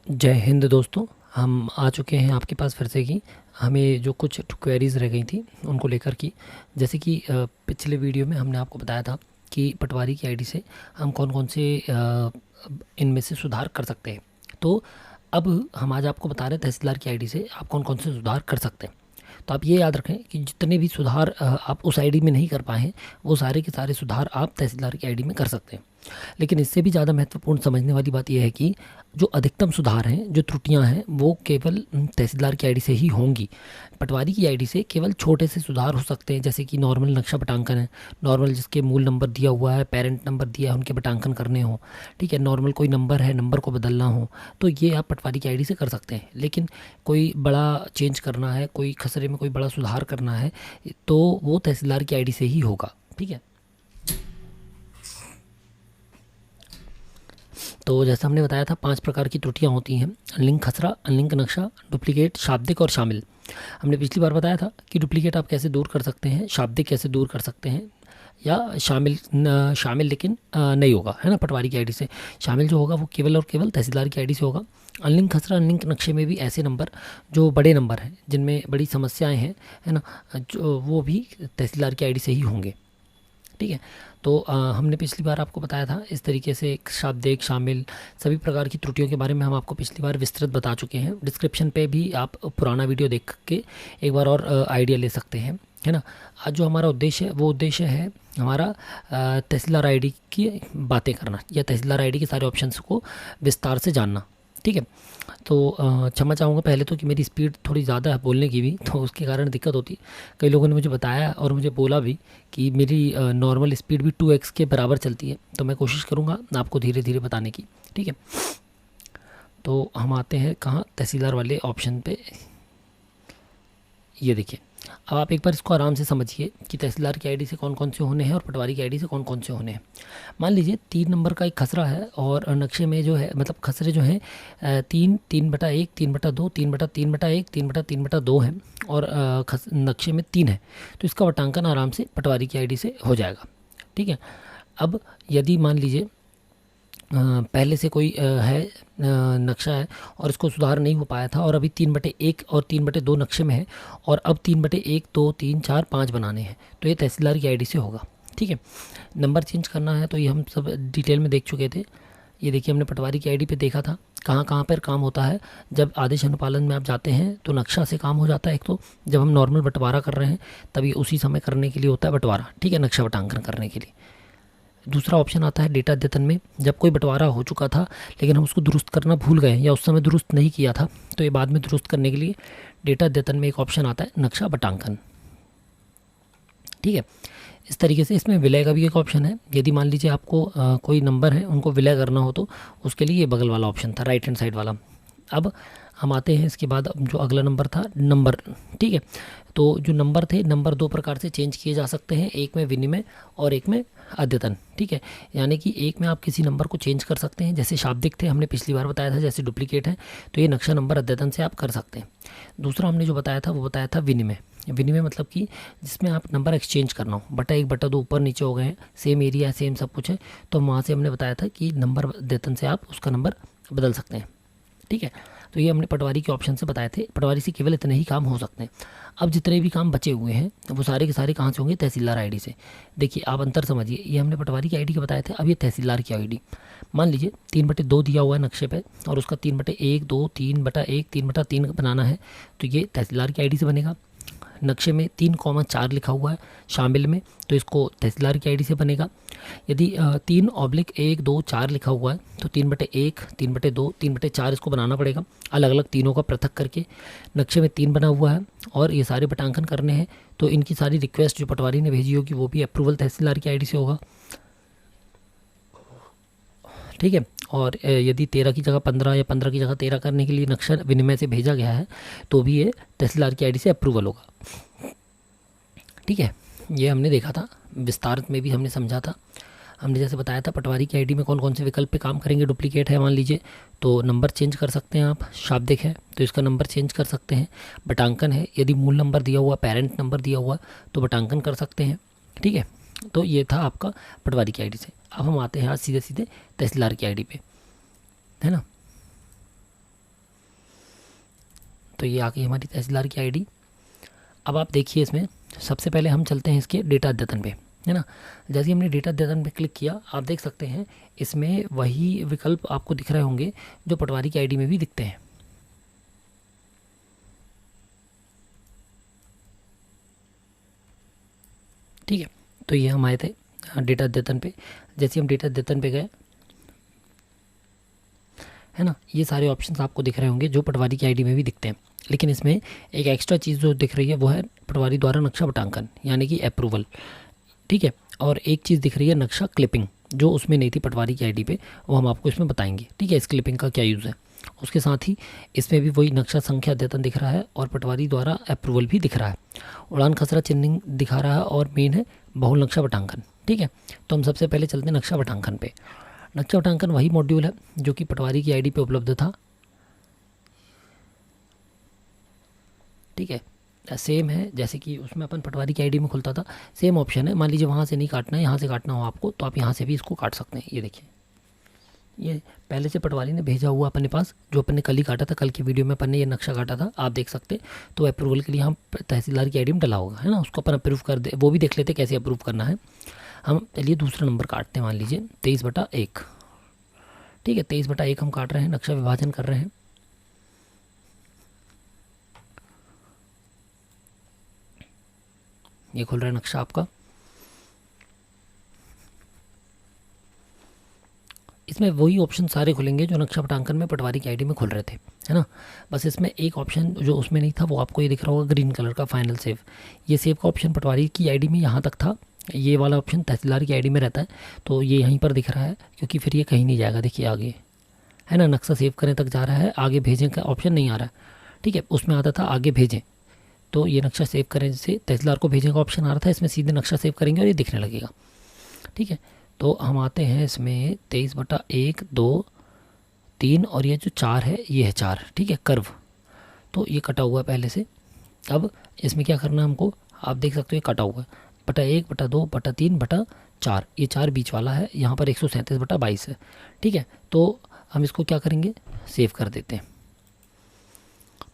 जय हिंद दोस्तों। हम आ चुके हैं आपके पास फिर से कि हमें जो कुछ क्वेरीज़ रह गई थी उनको लेकर की, जैसे कि पिछले वीडियो में हमने आपको बताया था कि पटवारी की आईडी से हम कौन कौन से इनमें से सुधार कर सकते हैं। तो अब हम आज आपको बता रहे हैं तहसीलदार की आईडी से आप कौन कौन से सुधार कर सकते हैं। तो आप ये याद रखें कि जितने भी सुधार आप उस आईडी में नहीं कर पाए हैं वो सारे के सारे सुधार आप तहसीलदार की आईडी में कर सकते हैं। लेकिन इससे भी ज़्यादा महत्वपूर्ण समझने वाली बात यह है कि जो अधिकतम सुधार हैं, जो त्रुटियां हैं, वो केवल तहसीलदार की आईडी से ही होंगी। पटवारी की आईडी से केवल छोटे से सुधार हो सकते हैं, जैसे कि नॉर्मल नक्शा बटांकन है, नॉर्मल जिसके मूल नंबर दिया हुआ है, पेरेंट नंबर दिया है, उनके बटांकन करने हो, ठीक है, नॉर्मल कोई नंबर है, नंबर को बदलना हो, तो ये आप पटवारी की आईडी से कर सकते हैं। लेकिन कोई बड़ा चेंज करना है, कोई खसरे में कोई बड़ा सुधार करना है, तो वो तहसीलदार की आईडी से ही होगा। ठीक है। तो जैसा हमने बताया था 5 प्रकार की त्रुटियां होती हैं: अनलिंक खसरा, अनलिंक नक्शा, डुप्लीकेट, शाब्दिक और शामिल। हमने पिछली बार बताया था कि डुप्लीकेट आप कैसे दूर कर सकते हैं, शाब्दिक कैसे दूर कर सकते हैं, या शामिल लेकिन नहीं होगा, है ना, पटवारी की आईडी से। शामिल जो होगा वो केवल और केवल तहसीलदार की आईडी से होगा। अनलिंक खसरा, अनलिंक नक्शे में भी ऐसे नंबर जो बड़े नंबर हैं, जिनमें बड़ी समस्याएं हैं, है ना, जो वो भी तहसीलदार की आईडी से ही होंगे। ठीक है। तो हमने पिछली बार आपको बताया था इस तरीके से शाब्दिक, शामिल, सभी प्रकार की त्रुटियों के बारे में हम आपको पिछली बार विस्तृत बता चुके हैं। डिस्क्रिप्शन पे भी आप पुराना वीडियो देख के एक बार और आइडिया ले सकते हैं, है ना। आज जो हमारा उद्देश्य है वो उद्देश्य है हमारा तहसीलदार आईडी की बातें करना, या तहसीलदार आईडी के सारे ऑप्शंस को विस्तार से जानना। ठीक है। तो क्षमा चाहूँगा पहले तो कि मेरी स्पीड थोड़ी ज़्यादा है बोलने की भी, तो उसके कारण दिक्कत होती है। कई लोगों ने मुझे बताया और मुझे बोला भी कि मेरी नॉर्मल स्पीड भी 2x के बराबर चलती है, तो मैं कोशिश करूँगा आपको धीरे धीरे बताने की। ठीक है। तो हम आते हैं कहाँ, तहसीलदार वाले ऑप्शन पे। ये देखिए, अब आप एक बार इसको आराम से समझिए कि तहसीलदार की आईडी से कौन कौन से होने हैं और पटवारी की आईडी से कौन कौन से होने हैं। मान लीजिए 3 नंबर का एक खसरा है और नक्शे में जो है, मतलब खसरे जो हैं 3, 3/1, 3/2, 3/3/1, 3/3/2 हैं, और नक्शे में 3 है, तो इसका वटांकन आराम से पटवारी की आईडी से हो जाएगा। ठीक है। अब यदि मान लीजिए पहले से कोई नक्शा है और इसको सुधार नहीं हो पाया था, और अभी 3/1 और 3/2 नक्शे में है, और अब 3/1, 2, 3, 4, 5 बनाने हैं, तो ये तहसीलदार की आईडी से होगा। ठीक है। नंबर चेंज करना है तो ये हम सब डिटेल में देख चुके थे। ये देखिए, हमने पटवारी की आईडी पे देखा था कहाँ कहाँ पर काम होता है। जब आदेश अनुपालन में आप जाते हैं तो नक्शा से काम हो जाता है एक, तो जब हम नॉर्मल बंटवारा कर रहे हैं तभी उसी समय करने के लिए होता है बंटवारा, ठीक है, नक्शा बटांकन करने के लिए। दूसरा ऑप्शन आता है डेटा अद्यतन में, जब कोई बंटवारा हो चुका था लेकिन हम उसको दुरुस्त करना भूल गए या उस समय दुरुस्त नहीं किया था, तो ये बाद में दुरुस्त करने के लिए डेटा अद्यतन में एक ऑप्शन आता है नक्शा बटांकन। ठीक है। इस तरीके से इसमें विलय का भी एक ऑप्शन है। यदि मान लीजिए आपको कोई नंबर है उनको विलय करना हो तो उसके लिए ये बगल वाला ऑप्शन था, राइट हैंड साइड वाला। अब हम आते हैं इसके बाद, जो अगला नंबर था नंबर। ठीक है। तो जो नंबर थे, नंबर 2 प्रकार से चेंज किए जा सकते हैं, एक में विनिमय और एक में अद्यतन। ठीक है। यानी कि एक में आप किसी नंबर को चेंज कर सकते हैं, जैसे शाब्दिक थे हमने पिछली बार बताया था, जैसे डुप्लीकेट है तो ये नक्शा नंबर अद्यतन से आप कर सकते हैं। दूसरा हमने जो बताया था वो बताया था विनिमय। विनिमय मतलब कि जिसमें आप नंबर एक्सचेंज करना हो, बटा 1 बटा 2 ऊपर नीचे हो गए हैं, सेम एरिया है, सेम सब कुछ है, तो वहाँ से हमने बताया था कि नंबर अद्यतन से आप उसका नंबर बदल सकते हैं। ठीक है। तो ये हमने पटवारी के ऑप्शन से बताए थे। पटवारी से केवल इतने ही काम हो सकते हैं। अब जितने भी काम बचे हुए हैं वो सारे के सारे कहाँ से होंगे, तहसीलदार आईडी से। देखिए आप अंतर समझिए, ये हमने पटवारी की आईडी के बताए थे, अब ये तहसीलदार की आईडी। मान लीजिए 3/2 दिया हुआ है नक्शे पे और उसका 3/1, 2, 3/1, 3/3 बनाना है, तो ये तहसीलदार की आईडी से बनेगा। नक्शे में 3,4 लिखा हुआ है शामिल में, तो इसको तहसीलदार की आईडी से बनेगा। यदि 3/1, 2, 4 लिखा हुआ है तो 3/1, 3/2, 3/4 इसको बनाना पड़ेगा, अलग अलग तीनों का पृथक करके। नक्शे में 3 बना हुआ है और ये सारे बटांकन करने हैं, तो इनकी सारी रिक्वेस्ट जो पटवारी ने भेजी होगी वो भी अप्रूवल तहसीलदार की आईडी से होगा। ठीक है। और यदि 13 की जगह 15 या 15 की जगह 13 करने के लिए नक्शा विनिमय से भेजा गया है तो भी ये तहसीलदार की आईडी से अप्रूवल होगा। ठीक है। ये हमने देखा था, विस्तार में भी हमने समझा था। हमने जैसे बताया था पटवारी की आईडी में कौन कौन से विकल्प पे काम करेंगे। डुप्लीकेट है मान लीजिए तो नंबर चेंज कर सकते हैं आप, शाब्दिक है तो इसका नंबर चेंज कर सकते हैं, बटांकन है यदि मूल नंबर दिया हुआ, पेरेंट नंबर दिया हुआ तो बटांकन कर सकते हैं। ठीक है। तो ये था आपका पटवारी की आईडी से। अब हम आते हैं आज सीधे सीधे तहसीलदार की आईडी पे, है ना। तो ये आ गई हमारी तहसीलदार की आईडी। अब आप देखिए इसमें सबसे पहले हम चलते हैं इसके डेटा अद्यतन पे, है ना। जैसे ही हमने डेटा अद्यतन पे क्लिक किया, आप देख सकते हैं इसमें वही विकल्प आपको दिख रहे होंगे जो पटवारी की आईडी में भी दिखते हैं। ठीक है, तो ये हम आए थे डेटा अद्यतन पे। जैसे हम डेटा अद्यतन पे गए, है ना, ये सारे ऑप्शंस आपको दिख रहे होंगे जो पटवारी की आईडी में भी दिखते हैं। लेकिन इसमें एक एक्स्ट्रा चीज़ जो दिख रही है वो है पटवारी द्वारा नक्शा बटांकन, यानी कि अप्रूवल। ठीक है, और एक चीज़ दिख रही है नक्शा क्लिपिंग, जो उसमें नहीं थी पटवारी की आईडी पे, वो हम आपको इसमें बताएंगे। ठीक है, इस क्लिपिंग का क्या यूज़ है। उसके साथ ही इसमें भी वही नक्शा संख्या अद्यतन दिख रहा है और पटवारी द्वारा अप्रूवल भी दिख रहा है। उड़ान खसरा चिन्हिंग दिखा रहा है और मेन है बहुल नक्शा बटांकन। ठीक है, तो हम सबसे पहले चलते हैं नक्शा बटांकन पे। नक्शा बटांकन वही मॉड्यूल है जो कि पटवारी की आईडी पे उपलब्ध था। ठीक है, सेम है जैसे कि उसमें अपन पटवारी की आईडी में खुलता था, सेम ऑप्शन है। मान लीजिए वहाँ से नहीं काटना है, यहाँ से काटना हो आपको, तो आप यहाँ से भी इसको काट सकते हैं। ये देखिए, ये पहले से पटवारी ने भेजा हुआ अपने पास, जो अपन ने कल ही काटा था, कल की वीडियो में अपन ने ये नक्शा काटा था, आप देख सकते। तो अप्रूवल के लिए हम तहसीलदार की आईडी में डला होगा, है ना, उसको अपन अप्रूव कर दे, वो भी देख लेते कैसे अप्रूव करना है। हम चलिए दूसरा नंबर काटते हैं, मान लीजिए 23/1। ठीक है, 23/1 हम काट रहे हैं, नक्शा विभाजन कर रहे हैं। ये खुल रहा है नक्शा आपका। इसमें वही ऑप्शन सारे खुलेंगे जो नक्शा पटांकन में पटवारी की आईडी में खुल रहे थे, है ना। बस इसमें एक ऑप्शन जो उसमें नहीं था वो आपको ये दिख रहा होगा ग्रीन कलर का, फाइनल सेव। ये सेव का ऑप्शन पटवारी की आईडी में यहाँ तक था, ये वाला ऑप्शन तहसीलदार की आईडी में रहता है, तो ये यहीं पर दिख रहा है, क्योंकि फिर ये कहीं नहीं जाएगा। देखिए आगे, है ना, नक्शा सेव करें तक जा रहा है, आगे भेजें का ऑप्शन नहीं आ रहा है। ठीक है, उसमें आता था आगे भेजें, तो ये नक्शा सेव करें जैसे तहसीलदार को भेजने का ऑप्शन आ रहा था, इसमें सीधे नक्शा सेव करेंगे और ये दिखने लगेगा। ठीक है, तो हम आते हैं इसमें 23/1, 2, 3 और ये जो 4 है, ये है 4। ठीक है, कर्व, तो ये कटा हुआ है पहले से। अब इसमें क्या करना है हमको, आप देख सकते हो ये कटा हुआ है, बटा 1, बटा 2, बटा 3, बटा 4, ये 4 बीच वाला है, यहाँ पर 137/22 है। ठीक है, तो हम इसको क्या करेंगे, सेव कर देते हैं।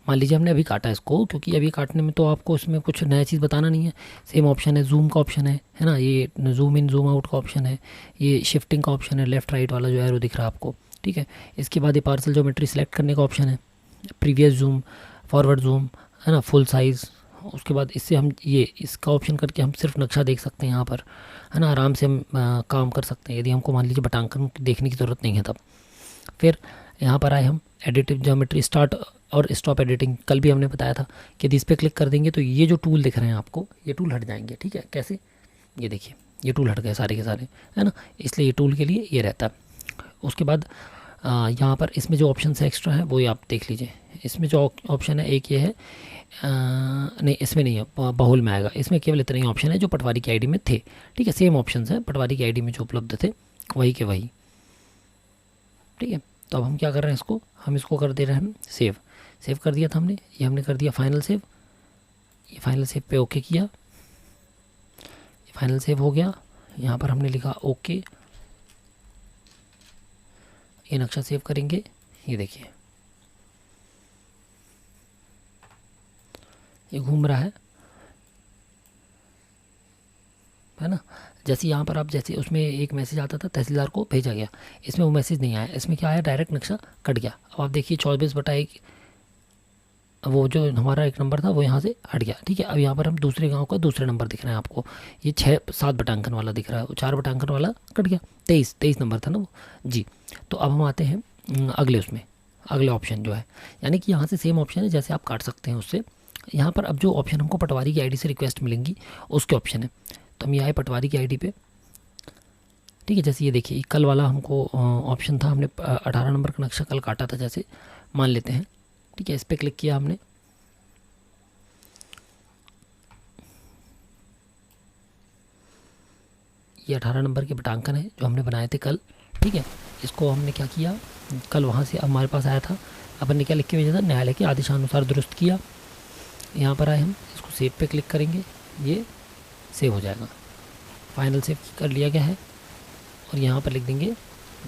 मान लीजिए हमने अभी काटा इसको, क्योंकि अभी काटने में तो आपको इसमें कुछ नया चीज़ बताना नहीं है। सेम ऑप्शन है, जूम का ऑप्शन है ना, ये जूम इन जूम आउट का ऑप्शन है, ये शिफ्टिंग का ऑप्शन है, लेफ़्ट राइट वाला जो एरो दिख रहा है आपको। ठीक है, इसके बाद ये पार्सल ज्योमेट्री सेलेक्ट करने का ऑप्शन है, प्रीवियस जूम, फॉरवर्ड जूम, है ना, फुल साइज़। उसके बाद इससे हम ये इसका ऑप्शन करके हम सिर्फ नक्शा देख सकते हैं यहाँ पर, है ना, आराम से हम काम कर सकते हैं, यदि हमको मान लीजिए बटांकन देखने की ज़रूरत नहीं है तब। फिर यहाँ पर आए हम एडिटिव ज्योमेट्री, स्टार्ट और स्टॉप एडिटिंग। कल भी हमने बताया था कि यदि इस पर क्लिक कर देंगे तो ये जो टूल दिख रहे हैं आपको, ये टूल हट जाएंगे। ठीक है, कैसे, ये देखिए ये टूल हट गए सारे के सारे, है ना, इसलिए ये टूल के लिए ये रहता है। उसके बाद यहाँ पर इसमें जो ऑप्शन है एक्स्ट्रा है वो ये आप देख लीजिए। इसमें जो ऑप्शन है एक ये है, नहीं इसमें नहीं है, बहुल में आएगा। इसमें केवल इतने ही ऑप्शन है जो पटवारी की आईडी में थे। ठीक है, सेम ऑप्शन है पटवारी की आईडी में जो उपलब्ध थे, वही के वही। ठीक है, तो अब हम क्या कर रहे हैं, इसको हम इसको कर दे रहे हैं सेव। सेव कर दिया था हमने, ये हमने कर दिया फाइनल सेव। ये फाइनल सेव पे ओके किया, ये फाइनल सेव हो गया। यहाँ पर हमने लिखा ओके, ये नक्शा सेव करेंगे। ये देखिए ये घूम रहा है ना। जैसे यहाँ पर आप जैसे उसमें एक मैसेज आता था तहसीलदार को भेजा गया, इसमें वो मैसेज नहीं आया, इसमें क्या आया, डायरेक्ट नक्शा कट गया। अब आप देखिए 24/1, वो जो हमारा एक नंबर था वो यहाँ से हट गया। ठीक है, अब यहाँ पर हम दूसरे गांव का दूसरे नंबर दिख रहे हैं आपको, ये 6-7 बटांकन वाला दिख रहा है, वो 4 बटांकन वाला कट गया, 23 नंबर था ना वो जी। तो अब हम आते हैं अगले उसमें, अगले ऑप्शन जो है, यानी कि यहाँ से सेम ऑप्शन है जैसे आप काट सकते हैं उससे। यहाँ पर अब जो ऑप्शन हमको पटवारी की आईडी से रिक्वेस्ट मिलेंगी उसके ऑप्शन है, तो हम ये आए पटवारी की आईडी पे। ठीक है, जैसे ये देखिए कल वाला हमको ऑप्शन था, हमने 18 नंबर का नक्शा कल काटा था जैसे मान लेते हैं। ठीक है, इस पर क्लिक किया हमने, ये 18 नंबर के बटांकन है जो हमने बनाए थे कल। ठीक है, इसको हमने क्या किया, कल वहाँ से हमारे पास आया था, अपन ने क्या लिख के भेजा था, न्यायालय के आदेशानुसार दुरुस्त किया। यहाँ पर आए हम, इसको सेव पे क्लिक करेंगे, ये सेव हो जाएगा, फाइनल सेव कर लिया गया है। और यहाँ पर लिख देंगे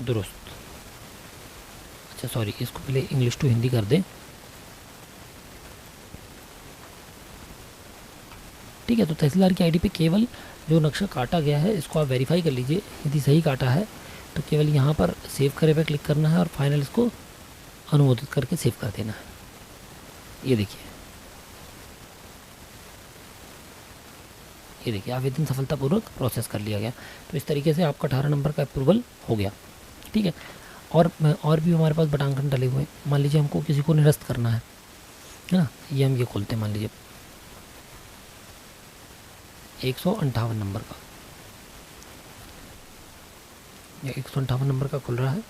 दुरुस्त। अच्छा सॉरी, इसको पहले इंग्लिश टू हिंदी कर दें। ठीक है। तो तहसीलदार की आईडी पे केवल जो नक्शा काटा गया है इसको आप वेरीफाई कर लीजिए, यदि सही काटा है तो केवल यहाँ पर सेव करे पे क्लिक करना है और फाइनल इसको अनुमोदित करके सेव कर देना है। ये देखिए, ये देखिए आवेदन सफलतापूर्वक प्रोसेस कर लिया गया। तो इस तरीके से आपका 18 नंबर का अप्रूवल हो गया, ठीक है। और भी हमारे पास बटांकन डले हुए हैं। मान लीजिए हमको किसी को निरस्त करना है ना, ये हम ये खोलते हैं, मान लीजिए 158 नंबर का, ये 158 नंबर का खुल रहा है।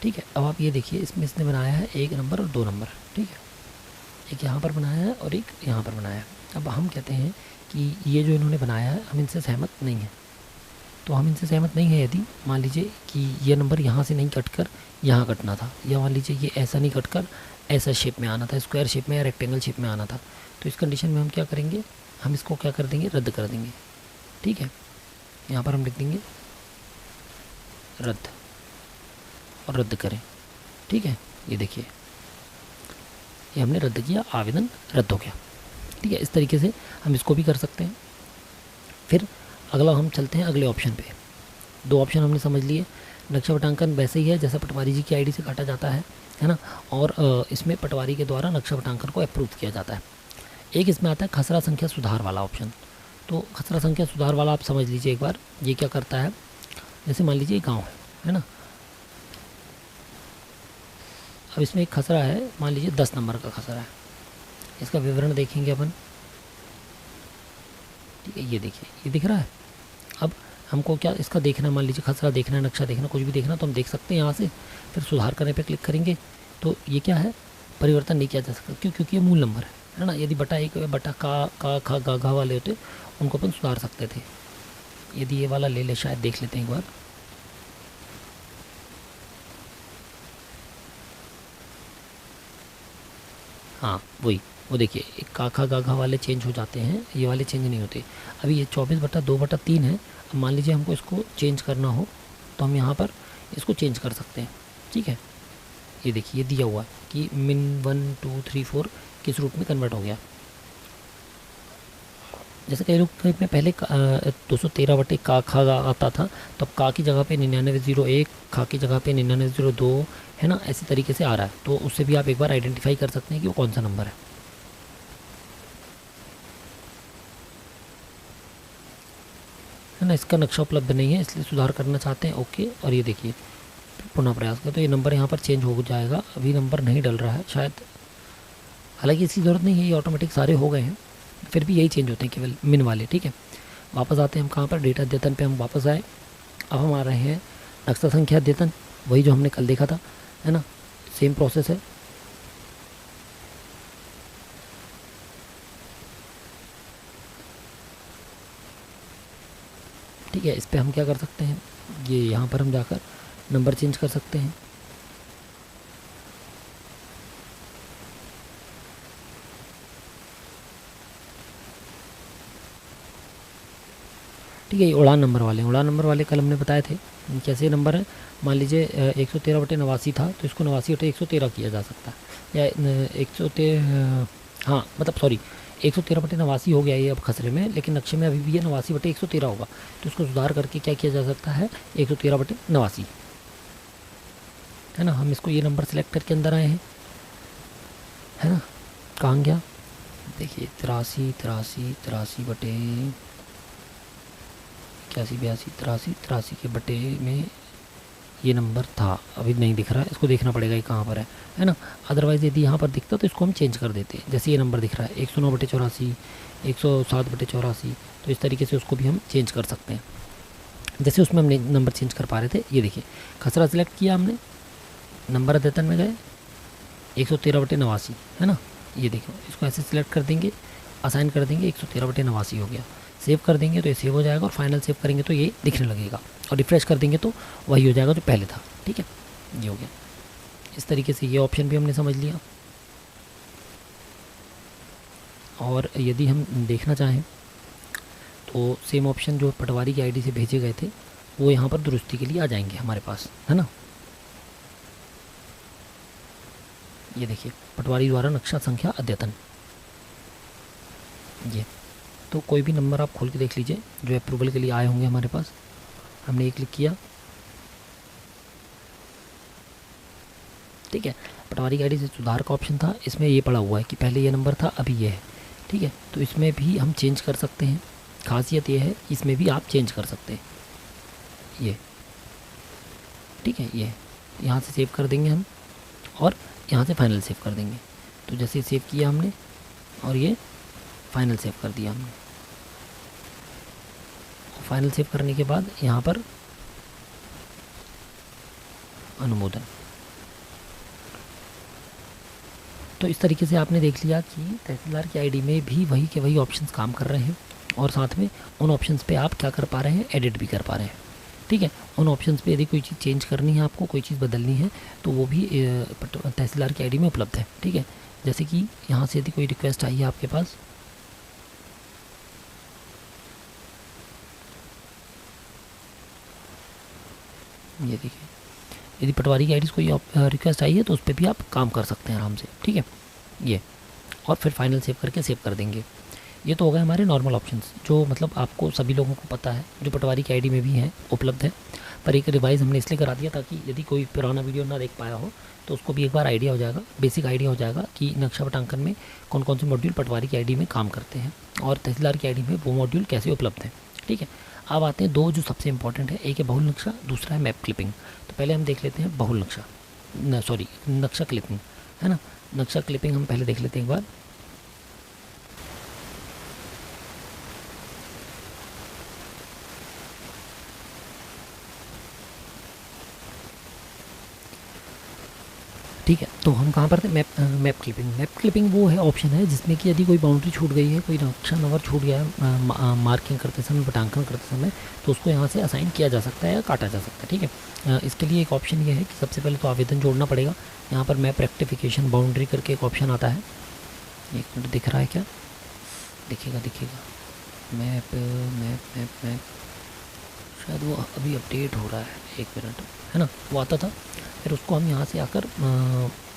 ठीक है, अब आप ये देखिए इसमें इसने बनाया है 1 नंबर और 2 नंबर, ठीक है। एक यहाँ पर बनाया है और एक यहाँ पर बनाया है। अब हम कहते हैं कि ये जो इन्होंने बनाया है हम इनसे सहमत नहीं हैं। तो हम इनसे सहमत नहीं है यदि मान लीजिए कि ये नंबर यहाँ से नहीं कटकर यहाँ कटना था, या मान लीजिए ये ऐसा नहीं कटकर ऐसा शेप में आना था, स्क्वायर शेप में या रेक्टेंगल शेप में आना था, तो इस कंडीशन में हम क्या करेंगे, हम इसको क्या कर देंगे, रद्द कर देंगे। ठीक है, यहाँ पर हम लिख देंगे रद्द और रद्द करें। ठीक है, ये देखिए ये हमने रद्द किया, आवेदन रद्द हो गया। ठीक है, इस तरीके से हम इसको भी कर सकते हैं। फिर अगला हम चलते हैं अगले ऑप्शन पे। 2 ऑप्शन हमने समझ लिए। नक्शा पटांकन वैसे ही है जैसा पटवारी जी की आईडी से काटा जाता है ना, और इसमें पटवारी के द्वारा नक्शा पटांकन को अप्रूव किया जाता है। एक इसमें आता है खसरा संख्या सुधार वाला ऑप्शन। तो खसरा संख्या सुधार वाला आप समझ लीजिए एक बार, ये क्या करता है, जैसे मान लीजिए गाँव है ना, अब इसमें एक खसरा है, मान लीजिए 10 नंबर का खसरा है। इसका विवरण देखेंगे अपन। ठीक है, ये देखिए ये दिख रहा है। अब हमको क्या इसका देखना, मान लीजिए खसरा देखना है, नक्शा देखना, कुछ भी देखना, तो हम देख सकते हैं यहाँ से। फिर सुधार करने पे क्लिक करेंगे तो ये क्या है, परिवर्तन नहीं किया जा सकता। क्यों? क्योंकि ये मूल नंबर है ना। यदि बटा 1 बटा का खा गा घा वाले होते उनको अपन सुधार सकते थे। यदि ये वाला ले ले, शायद देख लेते हैं एक बार। हाँ वही, वो देखिए एक काखा गाघा वाले चेंज हो जाते हैं, ये वाले चेंज नहीं होते। अभी ये 24/2/3 है। अब मान लीजिए हमको इसको चेंज करना हो तो हम यहाँ पर इसको चेंज कर सकते हैं। ठीक है, ये देखिए ये दिया हुआ है कि min 1 2 3 4 किस रूप में कन्वर्ट हो गया। जैसे कई लोग में पहले 213 का खा आता था, तो अब का की जगह पे 9901, खा की जगह पे 9902 है ना, ऐसे तरीके से आ रहा है। तो उससे भी आप एक बार आइडेंटिफाई कर सकते हैं कि वो कौन सा नंबर है ना। इसका नक्शा उपलब्ध नहीं है इसलिए सुधार करना चाहते हैं, ओके। और ये देखिए पुनः प्रयास करें तो ये नंबर यहाँ पर चेंज हो जाएगा। अभी नंबर नहीं डल रहा है शायद, हालांकि इसकी ज़रूरत नहीं है, ये ऑटोमेटिक सारे हो गए हैं, फिर भी यही चेंज होते हैं केवल मिन वाले। ठीक है, वापस आते हैं हम कहाँ पर, डेटा अद्यतन पे हम वापस आए। अब हम आ रहे हैं नक्शा संख्या अद्यतन, वही जो हमने कल देखा था, है ना, सेम प्रोसेस है। ठीक है, इस पर हम क्या कर सकते हैं, ये यहाँ पर हम जाकर नंबर चेंज कर सकते हैं। ठीक है, ये उड़ान नंबर वाले कल हमने बताए थे कैसे नंबर है। मान लीजिए 113/89 था तो इसको 89/113 किया जा सकता है, या 113, हाँ मतलब सॉरी 113/89 हो गया ये अब खसरे में, लेकिन नक्शे में अभी भी ये 89/113 होगा। तो इसको सुधार करके क्या किया जा सकता है, 113/89 है ना। हम इसको ये नंबर सेलेक्ट करके अंदर आए हैं, है ना, कहाँ गया देखिए 83 के बटे में ये नंबर था, अभी नहीं दिख रहा है, इसको देखना पड़ेगा ये कहाँ पर है ना। अदरवाइज़ यदि यहाँ पर दिखता तो इसको हम चेंज कर देते हैं। जैसे ये नंबर दिख रहा है 109/84, 107/84, तो इस तरीके से उसको भी हम चेंज कर सकते हैं, जैसे उसमें हमने नंबर चेंज कर पा रहे थे। ये देखिए खसरा सेलेक्ट किया हमने, नंबर अद्यतन में गए 113/89 है ना। ये देखो इसको ऐसे सिलेक्ट कर देंगे, असाइन कर देंगे, 113/89 हो गया। सेव कर देंगे तो ये सेव हो जाएगा, और फाइनल सेव करेंगे तो ये दिखने लगेगा, और रिफ्रेश कर देंगे तो वही हो जाएगा जो पहले था। ठीक है, ये हो गया। इस तरीके से ये ऑप्शन भी हमने समझ लिया। और यदि हम देखना चाहें तो सेम ऑप्शन जो पटवारी की आईडी से भेजे गए थे वो यहाँ पर दुरुस्ती के लिए आ जाएंगे हमारे पास, है ना। ये देखिए, पटवारी द्वारा नक्शा संख्या अद्यतन, ये तो कोई भी नंबर आप खोल के देख लीजिए जो अप्रूवल के लिए आए होंगे हमारे पास। हमने ये क्लिक किया, ठीक है। पटवारी की आईडी से सुधार का ऑप्शन था, इसमें ये पड़ा हुआ है कि पहले ये नंबर था अभी ये है, ठीक है। तो इसमें भी हम चेंज कर सकते हैं, खासियत ये है इसमें भी आप चेंज कर सकते हैं, ये ठीक है। ये यहाँ से सेव कर देंगे हम और यहाँ से फाइनल सेव कर देंगे। तो जैसे सेव किया हमने और ये फाइनल सेव कर दिया हमने। फाइनल सेव करने के बाद यहाँ पर अनुमोदन। तो इस तरीके से आपने देख लिया कि तहसीलदार की आईडी में भी वही के वही ऑप्शंस काम कर रहे हैं और साथ में उन ऑप्शंस पे आप क्या कर पा रहे हैं, एडिट भी कर पा रहे हैं, ठीक है। उन ऑप्शंस पे यदि कोई चीज़ चेंज करनी है, आपको कोई चीज़ बदलनी है, तो वो भी तहसीलदार की आईडी में उपलब्ध है, ठीक है। जैसे कि यहाँ से यदि कोई रिक्वेस्ट आई है आपके पास, ये देखिए, यदि पटवारी की आईडी से कोई रिक्वेस्ट आई है तो उस पर भी आप काम कर सकते हैं आराम से, ठीक है। ये और फिर फाइनल सेव करके सेव कर देंगे। ये तो हो गए हमारे नॉर्मल ऑप्शंस जो मतलब आपको सभी लोगों को पता है, जो पटवारी की आईडी में भी हैं, उपलब्ध है। पर एक रिवाइज़ हमने इसलिए करा दिया ताकि यदि कोई पुराना वीडियो ना देख पाया हो तो उसको भी एक बार आइडिया हो जाएगा, बेसिक आइडिया हो जाएगा कि नक्शा पटांकन में कौन कौन से मॉड्यूल पटवारी की आईडी में काम करते हैं और तहसीलदार की आईडी में वो मॉड्यूल कैसे उपलब्ध हैं, ठीक है। अब आते हैं दो जो सबसे इंपॉर्टेंट है, एक है बहुल नक्शा, दूसरा है मैप क्लिपिंग। तो पहले हम देख लेते हैं बहुल नक्शा, नक्शा क्लिपिंग, है ना। नक्शा क्लिपिंग हम पहले देख लेते हैं एक बार। ठीक है, तो हम कहाँ पर थे, मैप क्लिपिंग। मैप क्लिपिंग वो है ऑप्शन है जिसमें कि यदि कोई बाउंड्री छूट गई है, कोई नक्शा नंबर छूट गया है मार्किंग करते समय, पटांकन करते समय, तो उसको यहाँ से असाइन किया जा सकता है या काटा जा सकता है, ठीक है। इसके लिए एक ऑप्शन ये है कि सबसे पहले तो आवेदन जोड़ना पड़ेगा। यहाँ पर मैप रेक्टिफिकेशन बाउंड्री करके एक ऑप्शन आता है, एक मिनट दिख रहा है क्या, दिखेगा मैप मैप मैप मैप शायद वो अभी अपडेट हो रहा है, एक मिनट, है ना, वो आता था। फिर उसको हम यहाँ से आकर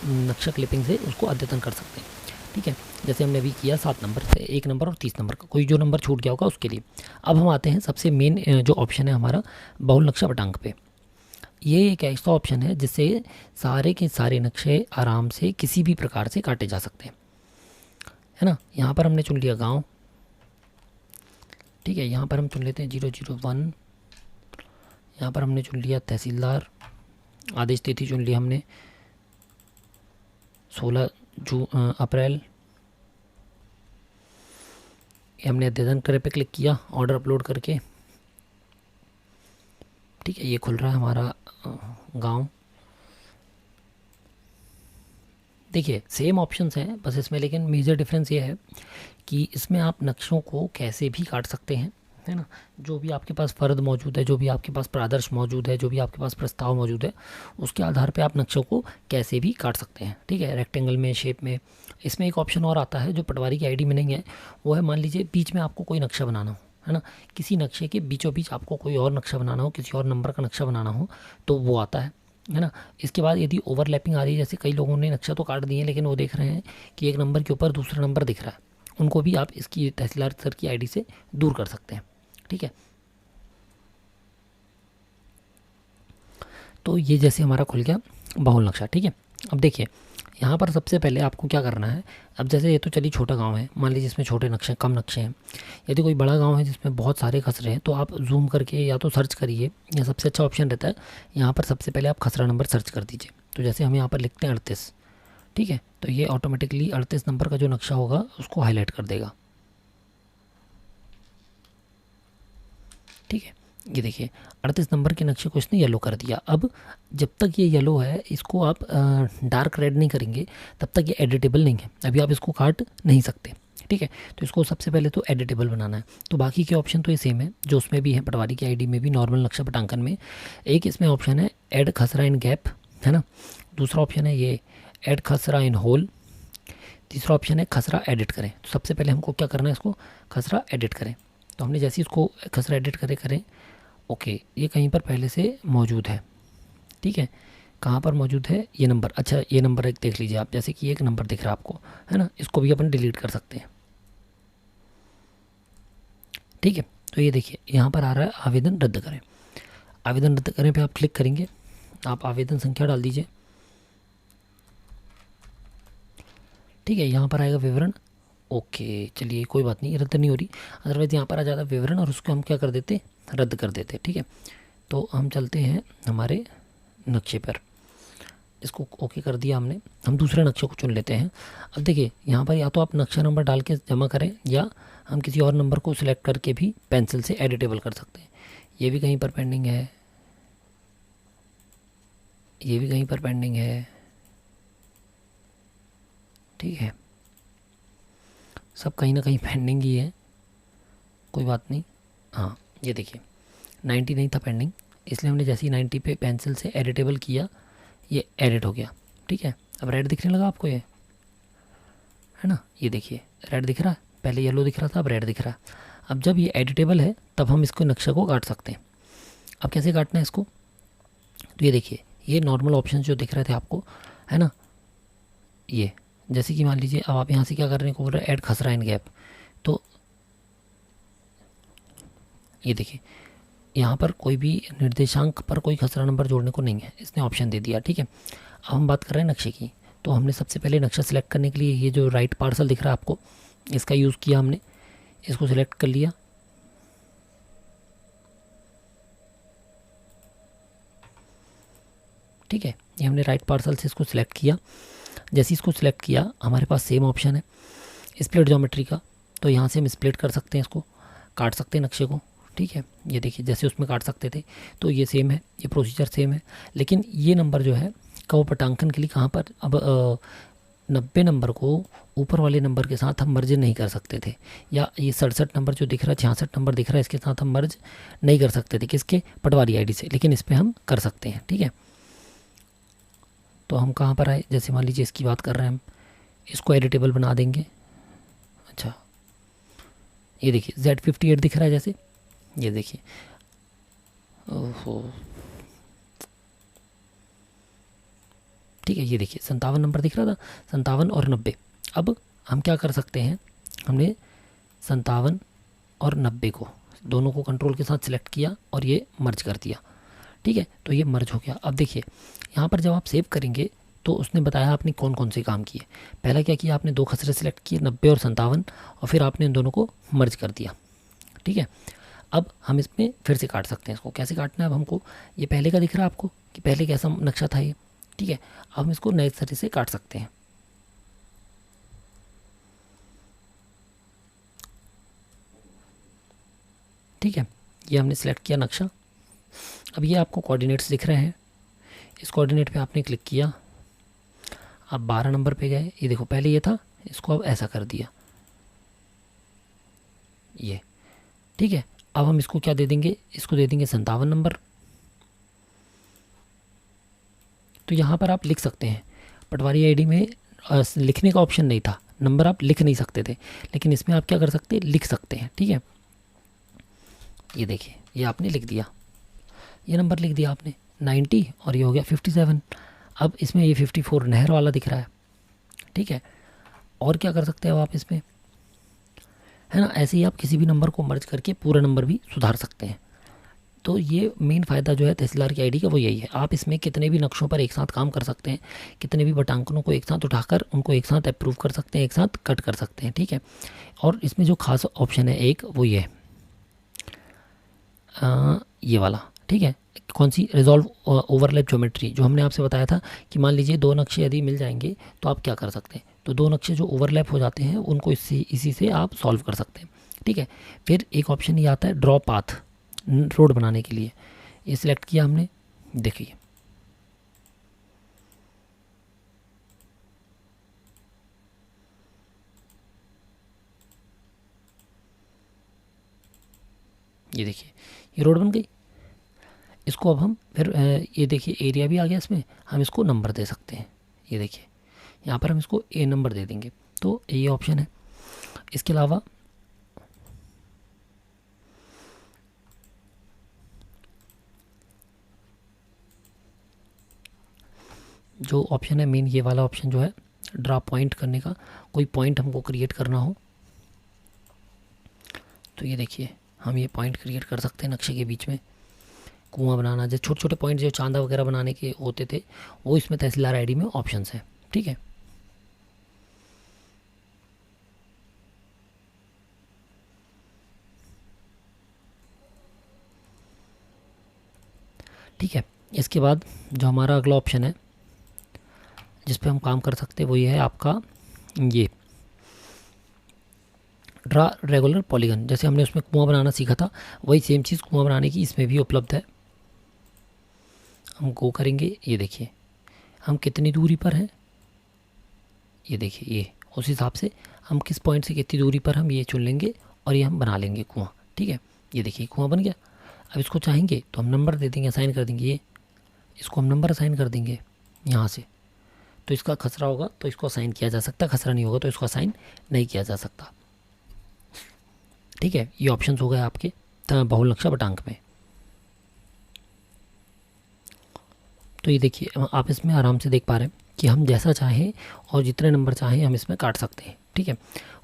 नक्शा क्लिपिंग से उसको अद्यतन कर सकते हैं, ठीक है। जैसे हमने अभी किया 7 नंबर से 1 नंबर और 30 नंबर का, कोई जो नंबर छूट गया होगा उसके लिए। अब हम आते हैं सबसे मेन जो ऑप्शन है हमारा बहुल नक्शा पटांक पे। ये एक ऐसा ऑप्शन है जिससे सारे के सारे नक्शे आराम से किसी भी प्रकार से काटे जा सकते हैं, है ना। यहाँ पर हमने चुन लिया गाँव, ठीक है। यहाँ पर हम चुन लेते हैं 001। यहाँ पर हमने चुन लिया तहसीलदार, आदेश तिथि चुन लिया हमने 16 अप्रैल। हमने अद्यतन करे पे क्लिक किया, ऑर्डर अपलोड करके, ठीक है। ये खुल रहा है हमारा गांव। देखिए सेम ऑप्शंस हैं बस इसमें, लेकिन मेजर डिफरेंस ये है कि इसमें आप नक्शों को कैसे भी काट सकते हैं, है ना। जो भी आपके पास फ़र्द मौजूद है, जो भी आपके पास प्रादर्श मौजूद है, जो भी आपके पास प्रस्ताव मौजूद है, उसके आधार पे आप नक्शों को कैसे भी काट सकते हैं, ठीक है। रेक्टेंगल में, शेप में। इसमें एक ऑप्शन और आता है जो पटवारी की आईडी में नहीं है, वो है मान लीजिए बीच में आपको कोई नक्शा बनाना हो, है ना, किसी नक्शे के बीचों बीच आपको कोई और नक्शा बनाना हो, किसी और नंबर का नक्शा बनाना हो, तो वो आता है ना। इसके बाद यदि ओवरलैपिंग आ रही है, जैसे कई लोगों ने नक्शा तो काट दिए हैं लेकिन वो देख रहे हैं कि एक नंबर के ऊपर दूसरा नंबर दिख रहा है, उनको भी आप इसकी तहसीलदार सर की आईडी से दूर कर सकते हैं, ठीक है। तो ये जैसे हमारा खुल गया बहुल नक्शा, ठीक है। अब देखिए यहाँ पर सबसे पहले आपको क्या करना है। अब जैसे ये तो चलिए छोटा गांव है, मान लीजिए इसमें छोटे नक्शे कम नक्शे हैं। यदि कोई बड़ा गांव है जिसमें बहुत सारे खसरे हैं तो आप जूम करके या तो सर्च करिए, या सबसे अच्छा ऑप्शन रहता है यहाँ पर सबसे पहले आप खसरा नंबर सर्च कर दीजिए। तो जैसे हम यहाँ पर लिखते हैं 38, ठीक है, तो ये ऑटोमेटिकली 38 नंबर का जो नक्शा होगा उसको हाईलाइट कर देगा, ठीक है। ये देखिए 38 नंबर के नक्शे को इसने येलो कर दिया। अब जब तक ये येलो है इसको आप डार्क रेड नहीं करेंगे तब तक ये एडिटेबल नहीं है, अभी आप इसको काट नहीं सकते, ठीक है। तो इसको सबसे पहले तो एडिटेबल बनाना है। तो बाकी के ऑप्शन तो ये सेम है जो उसमें भी है, पटवारी की आईडी में भी, नॉर्मल नक्शा पटांकन में। एक इसमें ऑप्शन है ऐड खसरा इन गैप, है ना। दूसरा ऑप्शन है ये ऐड खसरा इन होल। तीसरा ऑप्शन है खसरा एडिट करें। तो सबसे पहले हमको क्या करना है, इसको खसरा एडिट करें। तो हमने जैसे इसको खसरा एडिट करें ओके, ये कहीं पर पहले से मौजूद है, ठीक है। कहाँ पर मौजूद है ये नंबर? अच्छा, ये नंबर एक देख लीजिए आप, जैसे कि एक नंबर दिख रहा है आपको, है ना, इसको भी अपन डिलीट कर सकते हैं, ठीक है। तो ये देखिए यहाँ पर आ रहा है आवेदन रद्द करें। आवेदन रद्द करें पे आप क्लिक करेंगे, आप आवेदन संख्या डाल दीजिए, ठीक है। यहाँ पर आएगा विवरण, ओके, चलिए कोई बात नहीं, रद्द नहीं हो रही, अदरवाइज़ यहाँ पर आ जाता विवरण और उसको हम क्या कर देते, रद्द कर देते, ठीक है। तो हम चलते हैं हमारे नक्शे पर, इसको ओके कर दिया हमने, हम दूसरे नक्शे को चुन लेते हैं। अब देखिए यहाँ पर या तो आप नक्शा नंबर डाल के जमा करें, या हम किसी और नंबर को सिलेक्ट करके भी पेंसिल से एडिटेबल कर सकते हैं। ये भी कहीं पर पेंडिंग है, ये भी कहीं पर पेंडिंग है, ठीक है, सब कहीं ना कहीं पेंडिंग ही है, कोई बात नहीं। हाँ, ये देखिए 90 नहीं था पेंडिंग, इसलिए हमने जैसे ही 90 पे पेंसिल से एडिटेबल किया, ये एडिट हो गया, ठीक है। अब रेड दिखने लगा आपको, ये है ना, ये देखिए रेड दिख रहा है, पहले येलो दिख रहा था, अब रेड दिख रहा है। अब जब ये एडिटेबल है तब हम इसको नक्शा को काट सकते हैं। अब कैसे काटना है इसको? तो ये देखिए, ये नॉर्मल ऑप्शन जो दिख रहे थे आपको, है ना, ये जैसे कि मान लीजिए अब आप यहाँ से क्या करने को बोल रहे हैं, ऐड खसरा इन गैप, तो ये देखिए यहाँ पर कोई भी निर्देशांक पर कोई खसरा नंबर जोड़ने को नहीं है, इसने ऑप्शन दे दिया, ठीक है। अब हम बात कर रहे हैं नक्शे की, तो हमने सबसे पहले नक्शा सेलेक्ट करने के लिए ये जो राइट पार्सल दिख रहा है आपको, इसका यूज़ किया हमने, इसको सिलेक्ट कर लिया, ठीक है। ये हमने राइट पार्सल से इसको सिलेक्ट किया, जैसे इसको सिलेक्ट किया हमारे पास सेम ऑप्शन है स्प्लिट ज्योमेट्री का, तो यहाँ से हम स्प्लिट कर सकते हैं, इसको काट सकते हैं नक्शे को, ठीक है। ये देखिए जैसे उसमें काट सकते थे, तो ये सेम है, ये प्रोसीजर सेम है, लेकिन ये नंबर जो है का वो पटांकन के लिए कहाँ पर, अब 90 नंबर को ऊपर वाले नंबर के साथ हम मर्ज नहीं कर सकते थे, या ये 67 नंबर जो दिख रहा है, 66 नंबर दिख रहा है, इसके साथ हम मर्ज नहीं कर सकते थे, किसके, पटवारी आईडी से, लेकिन इस पर हम कर सकते हैं, ठीक है। तो हम कहाँ पर आए, जैसे मान लीजिए इसकी बात कर रहे हैं हम, इसको एडिटेबल बना देंगे। अच्छा, ये देखिए Z58 दिख रहा है, जैसे ये देखिए, ओहो, ठीक है, ये देखिए 57 नंबर दिख रहा था, 57 और 90। अब हम क्या कर सकते हैं, हमने 57 और 90 को दोनों को कंट्रोल के साथ सिलेक्ट किया और ये मर्ज कर दिया, ठीक है। तो ये मर्ज हो गया। अब देखिए यहाँ पर जब आप सेव करेंगे तो उसने बताया आपने कौन कौन से काम किए। पहला क्या किया आपने, 2 खसरे सेलेक्ट किए 90 और 57, और फिर आपने इन दोनों को मर्ज कर दिया, ठीक है। अब हम इसमें फिर से काट सकते हैं, इसको कैसे काटना है अब हमको, ये पहले का दिख रहा है आपको कि पहले कैसा नक्शा था ये, ठीक है। अब हम इसको नए सिरे से काट सकते हैं, ठीक है। ये हमने सेलेक्ट किया नक्शा। अब ये आपको कोऑर्डिनेट्स दिख रहे हैं, इस कोऑर्डिनेट पे आपने क्लिक किया, आप 12 नंबर पे गए, ये देखो पहले ये था, इसको अब ऐसा कर दिया, ये, ठीक है। अब हम इसको क्या दे देंगे, इसको दे देंगे 57 नंबर। तो यहाँ पर आप लिख सकते हैं, पटवारी आईडी में लिखने का ऑप्शन नहीं था, नंबर आप लिख नहीं सकते थे, लेकिन इसमें आप क्या कर सकते हैं, लिख सकते हैं, ठीक है। ये देखिए ये आपने लिख दिया, ये नंबर लिख दिया आपने 90 और ये हो गया 57। अब इसमें ये 54 नहर वाला दिख रहा है, ठीक है। और क्या कर सकते हो आप इसमें, है ना, ऐसे ही आप किसी भी नंबर को मर्ज करके पूरा नंबर भी सुधार सकते हैं। तो ये मेन फ़ायदा जो है तहसीलदार की आईडी का वो यही है, आप इसमें कितने भी नक्शों पर एक साथ काम कर सकते हैं, कितने भी बटांकनों को एक साथ उठाकर उनको एक साथ अप्रूव कर सकते हैं, एक साथ कट कर सकते हैं, ठीक है। और इसमें जो खास ऑप्शन है एक, वो ये है, ये वाला, ठीक है। कौन सी, रिजॉल्व ओवरलैप ज्योमेट्री, जो हमने आपसे बताया था कि मान लीजिए 2 नक्शे यदि मिल जाएंगे तो आप क्या कर सकते हैं, तो 2 नक्शे जो ओवरलैप हो जाते हैं उनको इसी से आप सॉल्व कर सकते हैं, ठीक है। फिर एक ऑप्शन ये आता है ड्रॉ पाथ, रोड बनाने के लिए, ये सिलेक्ट किया हमने, देखिए ये देखिए ये रोड बन गई। इसको अब हम फिर ये देखिए एरिया भी आ गया इसमें, हम इसको नंबर दे सकते हैं, ये देखिए यहाँ पर हम इसको ए नंबर दे देंगे, तो ये ऑप्शन है। इसके अलावा जो ऑप्शन है मेन, ये वाला ऑप्शन जो है ड्रा पॉइंट करने का, कोई पॉइंट हमको क्रिएट करना हो तो ये देखिए हम ये पॉइंट क्रिएट कर सकते हैं नक्शे के बीच में। कुआं बनाना, जो छोटे छोटे पॉइंट जो चांदा वगैरह बनाने के होते थे वो इसमें तहसीलदार आईडी में ऑप्शंस हैं। ठीक है, ठीक है। इसके बाद जो हमारा अगला ऑप्शन है जिस पे हम काम कर सकते हैं वो ये है आपका ये ड्रा रेगुलर पॉलीगन। जैसे हमने उसमें कुआं बनाना सीखा था वही सेम चीज़ कुआं बनाने की इसमें भी उपलब्ध है। हम गो करेंगे, ये देखिए हम कितनी दूरी पर हैं, ये देखिए ये उस हिसाब से हम किस पॉइंट से कितनी दूरी पर हम ये चुन लेंगे और ये हम बना लेंगे कुआं। ठीक है, ये देखिए कुआं बन गया। अब इसको चाहेंगे तो हम नंबर दे देंगे, असाइन कर देंगे, ये इसको हम नंबर असाइन कर देंगे यहाँ से, तो इसका खसरा होगा तो इसको असाइन किया जा सकता है, खसरा नहीं होगा तो इसको असाइन नहीं किया जा सकता। ठीक है, ये ऑप्शंस हो गए आपके बहुल नक्शा बटांक में। तो ये देखिए आप इसमें आराम से देख पा रहे हैं कि हम जैसा चाहें और जितने नंबर चाहें हम इसमें काट सकते हैं। ठीक है,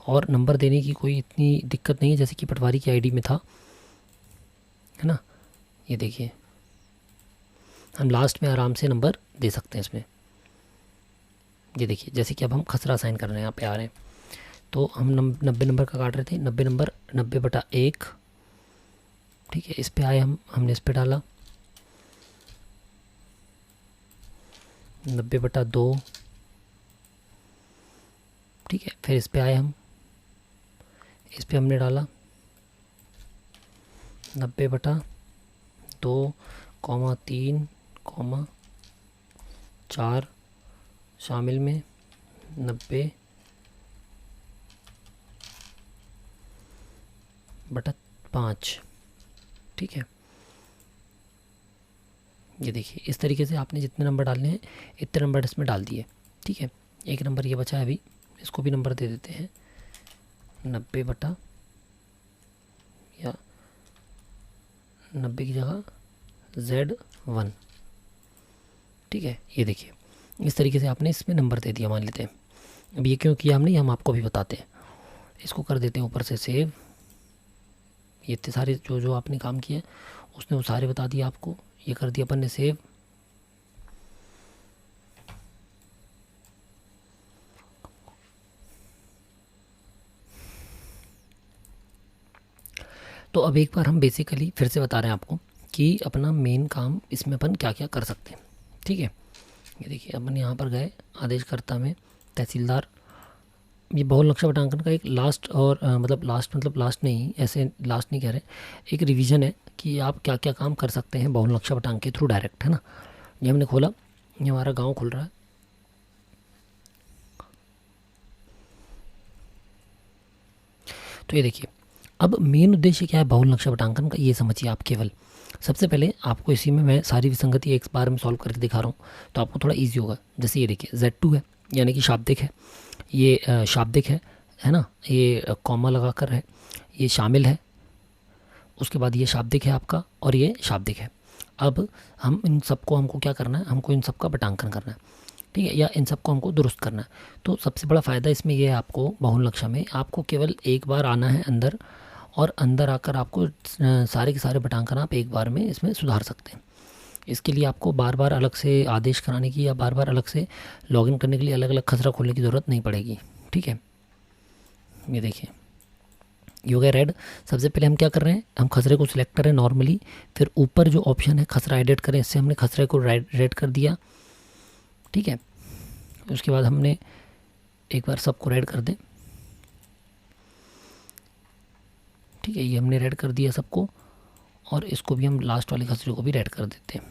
और नंबर देने की कोई इतनी दिक्कत नहीं है जैसे कि पटवारी की आईडी में था, है ना। ये देखिए हम लास्ट में आराम से नंबर दे सकते हैं इसमें। ये देखिए जैसे कि अब हम खसरा साइन कर रहे हैं, यहाँ पे आ रहे हैं तो हम 90 नंबर का काट रहे थे, 90 नंबर 90/1। ठीक है, इस पे आए हमने इस पे डाला 90/2। ठीक है, फिर इस पे आए हम, इस पे हमने डाला 90/2, 3, 4 शामिल में 90/5। ठीक है, ये देखिए इस तरीके से आपने जितने नंबर डालने हैं इतने नंबर इसमें डाल दिए। ठीक है, एक नंबर ये बचा है अभी, इसको भी नंबर दे देते हैं 90 या 90 की जगह Z1। ठीक है, ये देखिए इस तरीके से आपने इसमें नंबर दे दिया मान लेते हैं। अब ये क्यों किया हमने, हम आपको भी बताते हैं। इसको कर देते हैं ऊपर से सेव। ये इतने सारे जो आपने काम किए उसने वो सारे बता दिए आपको, ये कर दिया अपन ने सेव। तो अब एक बार हम बेसिकली फिर से बता रहे हैं आपको कि अपना मेन काम इसमें अपन क्या क्या कर सकते हैं। ठीक है, ये देखिए अपन यहाँ पर गए आदेशकर्ता में तहसीलदार, ये बहुल नक्शा बटांकन का एक लास्ट और मतलब लास्ट नहीं, ऐसे लास्ट नहीं कह रहे, एक रिवीजन है कि आप क्या क्या काम कर सकते हैं बहुल नक्शा बटांक के थ्रू डायरेक्ट, है ना। ये हमने खोला, ये हमारा गांव खुल रहा है। तो ये देखिए अब मेन उद्देश्य क्या है बहुल नक्शा बटांकन का, ये समझिए आप केवल। सबसे पहले आपको इसी में मैं सारी विसंगति एक बार में सॉल्व करके दिखा रहा हूँ तो आपको थोड़ा ईजी होगा। जैसे ये देखिए Z2 है यानी कि शाब्दिक है, ये शाब्दिक है ना, ये कॉमा लगा कर है, ये शामिल है, उसके बाद ये शाब्दिक है आपका और ये शाब्दिक है। अब हम इन सबको हमको क्या करना है, हमको इन सब का बटांकन करना है। ठीक है, या इन सबको हमको दुरुस्त करना है। तो सबसे बड़ा फ़ायदा इसमें यह है आपको बहुल नक्शा में, आपको केवल एक बार आना है अंदर और अंदर आकर आपको सारे के सारे बटांकन आप एक बार में इसमें सुधार सकते हैं। इसके लिए आपको बार बार अलग से आदेश कराने की या बार बार अलग से लॉगिन करने के लिए अलग अलग खसरा खोलने की ज़रूरत नहीं पड़ेगी। ठीक है, ये देखिए ये हो गया रेड। सबसे पहले हम क्या कर रहे हैं, हम खसरे को सिलेक्ट करें नॉर्मली, फिर ऊपर जो ऑप्शन है खसरा एडिट करें, इससे हमने खसरे को रेड कर दिया। ठीक है, उसके बाद हमने एक बार सबको रेड कर दें। ठीक है, ये हमने रेड कर दिया सबको और इसको भी हम लास्ट वाले खसरे को भी रेड कर देते हैं।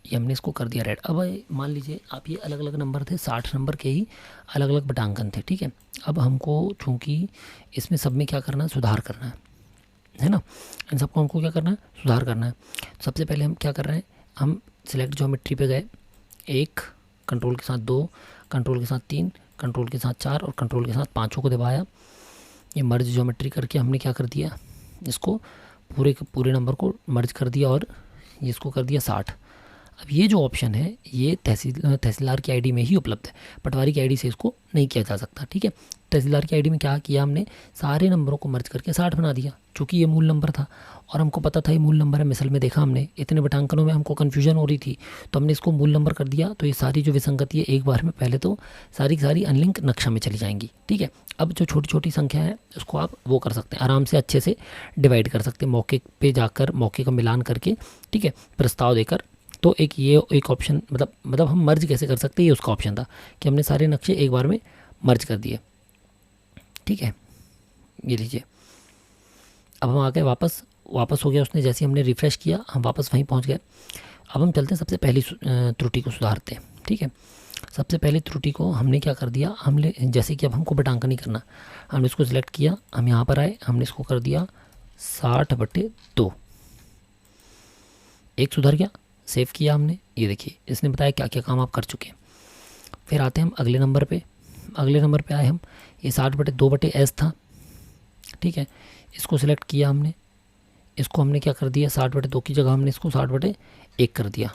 ये हमने इसको कर दिया रेड। अब मान लीजिए आप ये अलग अलग नंबर थे, 60 नंबर के ही अलग अलग बटांकन थे। ठीक है, अब हमको चूँकि इसमें सब में क्या करना है, सुधार करना है ना। इन सबको हमको क्या करना है, सुधार करना है। सबसे पहले हम क्या कर रहे हैं, हम सिलेक्ट ज्योमेट्री पे गए, 1 कंट्रोल के साथ 2, कंट्रोल के साथ 3, कंट्रोल के साथ 4 और कंट्रोल के साथ 5 को दबाया। ये मर्ज ज्योमेट्री करके हमने क्या कर दिया, इसको पूरे के पूरे नंबर को मर्ज कर दिया और इसको कर दिया 60। अब ये जो ऑप्शन है ये तहसीलदार की आईडी में ही उपलब्ध है, पटवारी की आईडी से इसको नहीं किया जा सकता। ठीक है, तहसीलदार की आईडी में क्या किया हमने, सारे नंबरों को मर्ज करके 60 बना दिया, चूँकि ये मूल नंबर था और हमको पता था ये मूल नंबर है। मिसल में देखा हमने, इतने बटांकनों में हमको कन्फ्यूजन हो रही थी, तो हमने इसको मूल नंबर कर दिया। तो ये सारी जो विसंगति है एक बार में पहले तो सारी की सारी अनलिंक नक्शा में चली जाएंगी। ठीक है, अब जो छोटी छोटी संख्या है उसको आप वो कर सकते हैं, आराम से अच्छे से डिवाइड कर सकते हैं, मौके पे जाकर मौके का मिलान करके। ठीक है, प्रस्ताव देकर। तो एक ये एक ऑप्शन, मतलब हम मर्ज कैसे कर सकते हैं, ये उसका ऑप्शन था कि हमने सारे नक्शे एक बार में मर्ज कर दिए। ठीक है, ये लीजिए, अब हम आ गए वापस हो गया उसने, जैसे हमने रिफ़्रेश किया हम वापस वहीं पहुंच गए। अब हम चलते हैं सबसे पहली त्रुटि को सुधारते हैं। ठीक है, सबसे पहली त्रुटि को हमने क्या कर दिया, हमने जैसे कि अब हमको बटांकन नहीं करना, हमने इसको सिलेक्ट किया, हम यहाँ पर आए, हमने इसको कर दिया 60/2। एक सुधर गया, सेव किया हमने। ये देखिए इसने बताया क्या क्या काम आप कर चुके हैं। फिर आते हैं हम अगले नंबर पे, आए हम, ये 60/2/S था। ठीक है, इसको सिलेक्ट किया हमने, इसको हमने क्या कर दिया, 60/2 की जगह हमने इसको 60/1 कर दिया।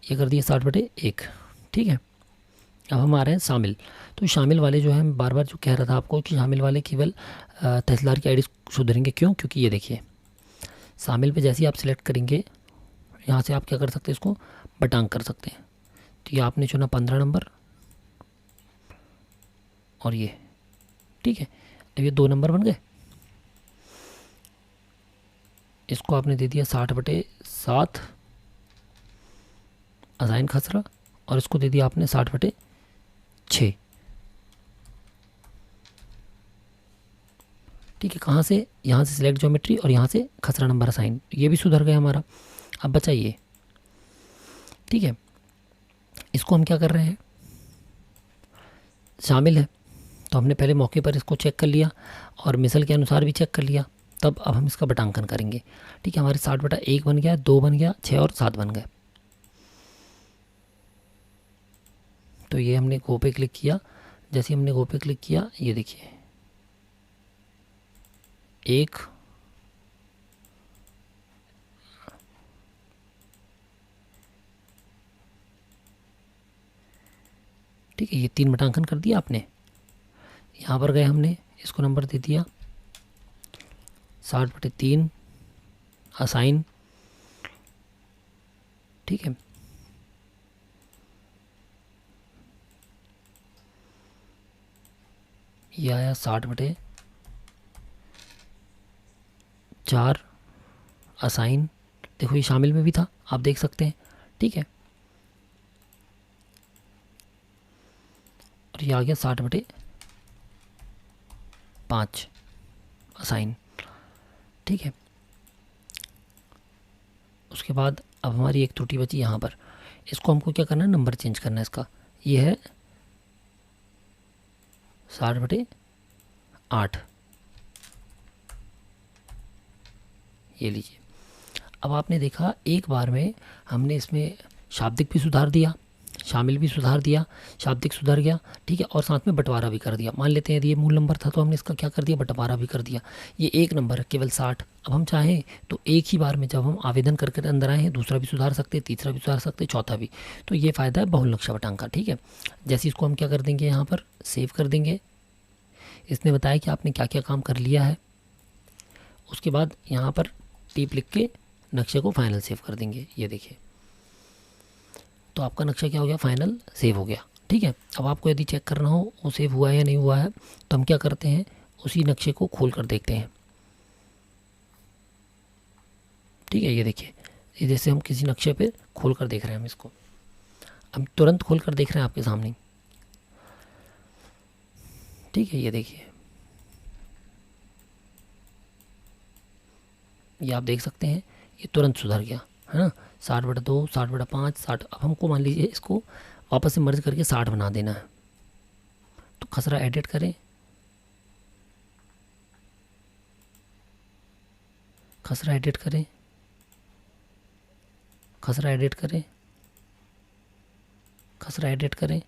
ये कर दिया 60/1। ठीक है, अब हम आ रहे हैं शामिल। तो शामिल वाले जो है, मैं बार बार जो कह रहा था आपको कि शामिल वाले केवल तहसीलदार की आईडी सुधरेंगे। क्यों? क्योंकि ये देखिए शामिल पे जैसे ही आप सिलेक्ट करेंगे, यहाँ से आप क्या कर सकते हैं, इसको बटांक कर सकते हैं। तो ये आपने चुना 15 नंबर और ये। ठीक है, अब ये 2 नंबर बन गए, इसको आपने दे दिया 60/7 असाइन खसरा, और इसको दे दिया आपने 60/6। ठीक है, कहाँ से, यहाँ से सिलेक्ट ज्योमेट्री और यहाँ से खसरा नंबर असाइन, ये भी सुधर गया हमारा। अब बचा ये। ठीक है, इसको हम क्या कर रहे हैं, शामिल है तो हमने पहले मौके पर इसको चेक कर लिया और मिसल के अनुसार भी चेक कर लिया, तब अब हम इसका बटांकन करेंगे। ठीक है, हमारे 60/1 बन गया, 2 बन गया, 6 और 7 बन गए। तो ये हमने गो पे क्लिक किया, जैसे हमने गो पे क्लिक किया ये देखिए 1, ठीक है, ये 3 बटांकन कर दिया आपने। यहाँ पर गए हमने, इसको नंबर दे दिया 60/3 असाइन। ठीक है, ये आया 60/4 असाइन। देखो ये शामिल में भी था, आप देख सकते हैं। ठीक है, और ये आ गया 60/5 असाइन। ठीक है, उसके बाद अब हमारी एक त्रुटि बची यहाँ पर, इसको हमको क्या करना है, नंबर चेंज करना है इसका। ये है 60/8। ये लीजिए, अब आपने देखा एक बार में हमने इसमें शाब्दिक भी सुधार दिया, शामिल भी सुधार दिया, शाब्दिक सुधर गया। ठीक है, और साथ में बंटवारा भी कर दिया। मान लेते हैं यदि ये मूल नंबर था तो हमने इसका क्या कर दिया, बंटवारा भी कर दिया। ये एक नंबर है केवल 60। अब हम चाहें तो एक ही बार में जब हम आवेदन करके अंदर आए हैं, दूसरा भी सुधार सकते, तीसरा भी सुधार सकते, चौथा भी। तो ये फ़ायदा है बहुल नक्शा बटांक का। ठीक है, जैसे इसको हम क्या कर देंगे, यहाँ पर सेव कर देंगे। इसने बताया कि आपने क्या क्या काम कर लिया है। उसके बाद यहाँ पर टिप लिख के नक्शे को फाइनल सेव कर देंगे। ये देखिए, तो आपका नक्शा क्या हो गया, फाइनल सेव हो गया। ठीक है, अब आपको यदि चेक करना हो वो सेव हुआ है या नहीं हुआ है, तो हम क्या करते हैं, उसी नक्शे को खोल कर देखते हैं। ठीक है, ये देखिए, ये जैसे हम किसी नक्शे पे खोल कर देख रहे हैं, हम इसको हम तुरंत खोल कर देख रहे हैं आपके सामने। ठीक है, ये देखिए, ये आप देख सकते हैं, ये तुरंत सुधर गया है ना। 60/2, 60/5, 60। अब हमको मान लीजिए इसको वापस से मर्ज करके 60 बना देना है, तो खसरा एडिट करें, खसरा एडिट करें, खसरा एडिट करें, खसरा एडिट करें।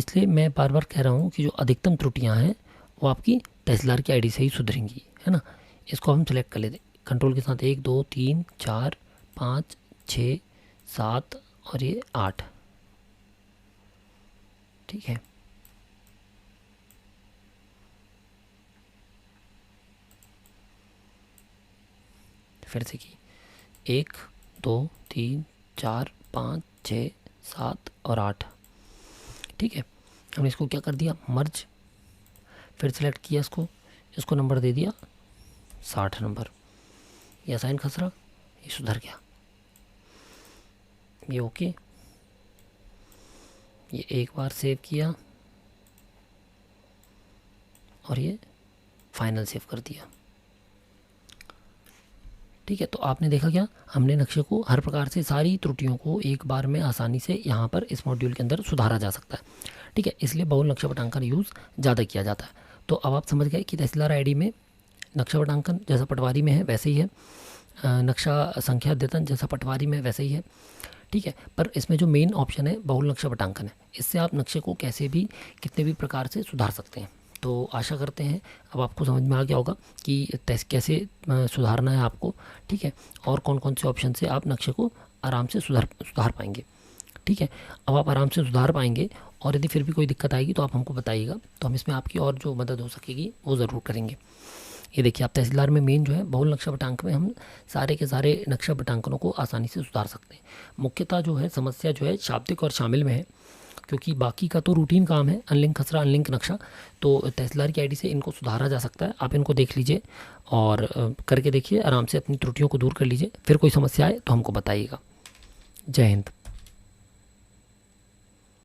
इसलिए मैं बार बार कह रहा हूँ कि जो अधिकतम त्रुटियाँ हैं वो आपकी तहसीलदार की आईडी से ही सुधरेंगी, है ना। इसको हम सेलेक्ट कर लेते हैं कंट्रोल के साथ, 1 2 3 4 5 6 7 और ये 8, ठीक है। फिर से की 1 2 3 4 5 6 7 और 8, ठीक है। हमने इसको क्या कर दिया, मर्ज, फिर सेलेक्ट किया इसको, इसको नंबर दे दिया 60 नंबर। ये असाइन खसरा ये सुधर गया, ये ओके। ये एक बार सेव किया और ये फाइनल सेव कर दिया, ठीक है। तो आपने देखा क्या, हमने नक्शे को हर प्रकार से सारी त्रुटियों को एक बार में आसानी से यहाँ पर इस मॉड्यूल के अंदर सुधारा जा सकता है, ठीक है। इसलिए बहुल नक्शा पटांकन यूज़ ज़्यादा किया जाता है। तो अब आप समझ गए कि तहसीलदार आईडी में नक्शा पटांकन जैसा पटवारी में है वैसे ही है, नक्शा संख्या अद्यतन जैसा पटवारी में वैसे ही है, ठीक है। पर इसमें जो मेन ऑप्शन है बहुल नक्शा पटांकन है, इससे आप नक्शे को कैसे भी कितने भी प्रकार से सुधार सकते हैं। तो आशा करते हैं अब आपको समझ में आ गया होगा कि कैसे सुधारना है आपको, ठीक है, और कौन कौन से ऑप्शन से आप नक्शे को आराम से सुधार पाएंगे, ठीक है। अब आप आराम से सुधार पाएंगे और यदि फिर भी कोई दिक्कत आएगी तो आप हमको बताइएगा, तो हम इसमें आपकी और जो मदद हो सकेगी वो ज़रूर करेंगे। ये देखिए आप तहसीलदार में मेन जो है बहुल नक्शा पटांक में हम सारे के सारे नक्शा पटांकनों को आसानी से सुधार सकते हैं। मुख्यतः जो है समस्या जो है शाब्दिक और शामिल में है, क्योंकि बाकी का तो रूटीन काम है, अनलिंक खसरा अनलिंक नक्शा, तो तहसीलदार की आईडी से इनको सुधारा जा सकता है। आप इनको देख लीजिए और करके देखिए, आराम से अपनी त्रुटियों को दूर कर लीजिए। फिर कोई समस्या आए तो हमको बताइएगा। जय हिंद।